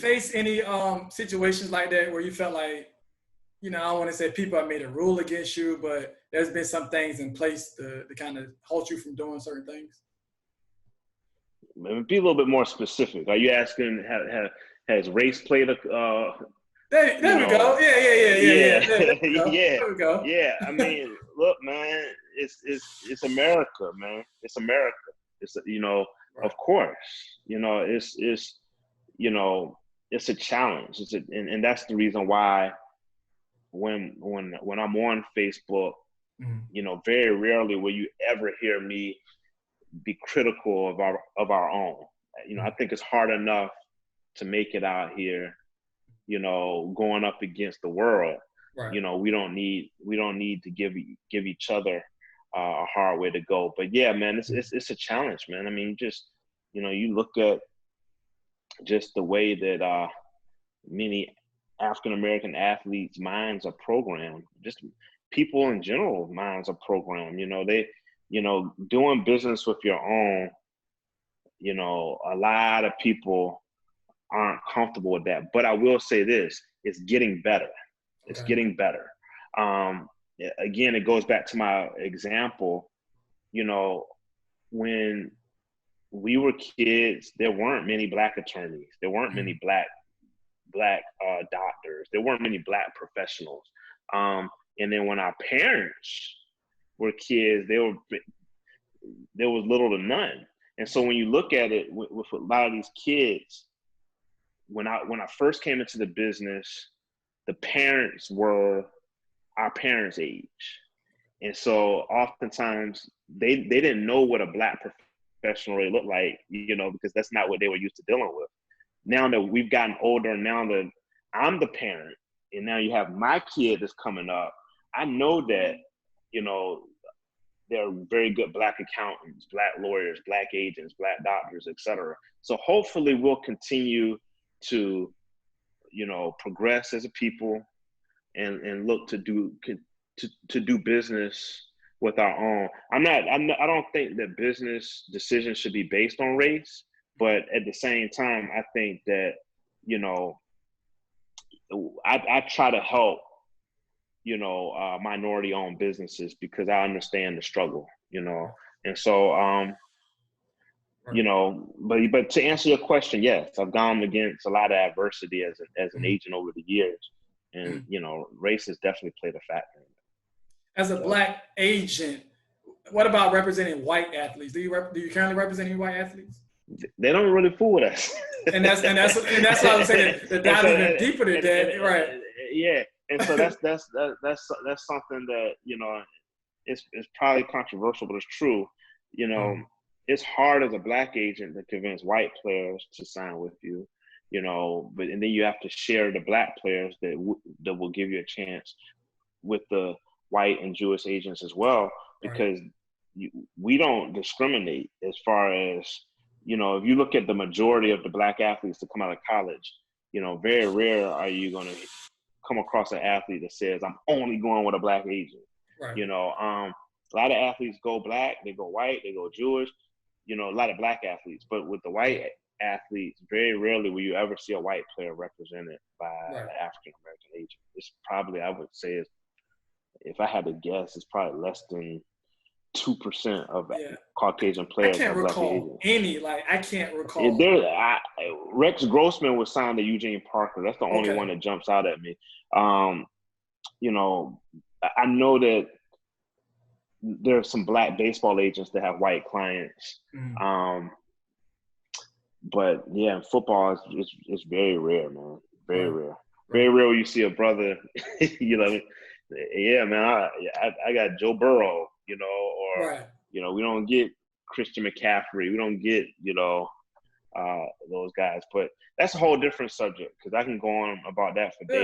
face any situations like that where you felt like, I don't want to say people have made a rule against you, but there's been some things in place to kind of halt you from doing certain things? Maybe be a little bit more specific. Are you asking has race played a There we go. yeah, Yeah. There we go. yeah, There we go. yeah. I mean, look, man, it's America, man. It's America. It's Right. of course, it's it's a challenge. And that's the reason why when I'm on Facebook, Mhm. very rarely will you ever hear me be critical of our own. I think it's hard enough to make it out here, going up against the world. Right. We don't need to give each other a hard way to go. But yeah, man, it's a challenge, man. I mean, just you look at just the way that many African American athletes' minds are programmed. Just people in general minds are programmed. Doing business with your own. A lot of people aren't comfortable with that. But I will say this: it's getting better. It's Okay. getting better. Um, Again, it goes back to my example. When we were kids, there weren't many Black attorneys. There weren't Mhm. many black doctors. There weren't many Black professionals. And then when our parents were kids, there was little to none. And so when you look at it with a lot of these kids, when I first came into the business, the parents were our parents' age. And so oftentimes they didn't know what a Black professional really looked like, because that's not what they were used to dealing with. Now that we've gotten older, and now that I'm the parent, and now you have my kid that's coming up, I know that, there are very good Black accountants, Black lawyers, Black agents, Black doctors, et cetera. So hopefully we'll continue to, progress as a people and look to do business with our own. I don't think that business decisions should be based on race, but at the same time, I think that, I try to help, minority owned businesses because I understand the struggle, and so, Right. but to answer your question, yes, I've gone against a lot of adversity as an Mhm. agent over the years, and race has definitely played a factor in As a it. Yep. Black agent, what about representing white athletes? Do you currently represent any white athletes? They don't really fool with us. And that's what I was saying. To and dive so even deeper than that, right? yeah, and so that's something that it's probably controversial, but it's true. You know, Mhm. it's hard as a Black agent to convince white players to sign with you. But and then you have to share the Black players that will give you a chance with the white and Jewish agents as well, Right. because we don't discriminate as far as, if you look at the majority of the Black athletes that come out of college, very rare are you going to come across an athlete that says, I'm only going with a Black agent. Right. A lot of athletes go Black, they go white, they go Jewish, a lot of Black athletes. But with the white athletes, very rarely will you ever see a white player represented by Right. an African American agent. It's probably, I would say, if I had to guess, it's probably less than 2% of Yeah. Caucasian I players can't are Black recall agents. any. Like I can't recall. Rex Grossman was signed to Eugene Parker. That's the only Okay. one that jumps out at me. You know, I know that there are some Black baseball agents that have white clients. Mhm. But yeah, in football, it's very rare, man. Very Right. rare. Very Right. rare when you see a brother, yeah, man, I got Joe Burrow, or, Right. we don't get Christian McCaffrey. We don't get, those guys. But that's a whole different subject because I can go on about that for days.